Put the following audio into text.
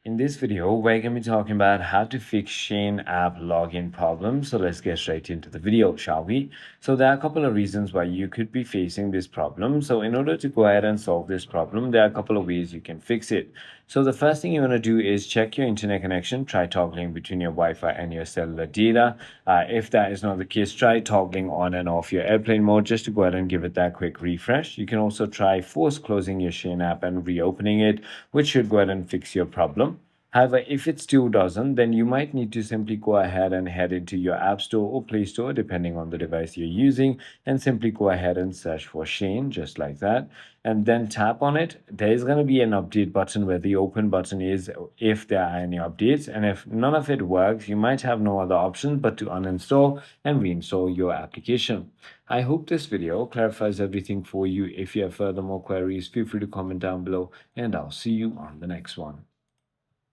In this video, we're going to be talking about how to fix Shein app login problem. So let's get straight into the video, shall we? So there are a couple of reasons why you could be facing this problem. So in order to go ahead and solve this problem, there are a couple of ways you can fix it. So the first thing you want to do is check your internet connection. Try toggling between your Wi-Fi and your cellular data. If that is not the case, try toggling on and off your airplane mode just to go ahead and give it that quick refresh. You can also try force closing your Shein app and reopening it, which should go ahead and fix your problem. However, if it still doesn't, then you might need to simply go ahead and head into your App Store or Play Store, depending on the device you're using, and simply go ahead and search for Shein, just like that, and then tap on it. There is going to be an update button where the open button is if there are any updates, and if none of it works, you might have no other option but to uninstall and reinstall your application. I hope this video clarifies everything for you. If you have further more queries, feel free to comment down below, and I'll see you on the next one.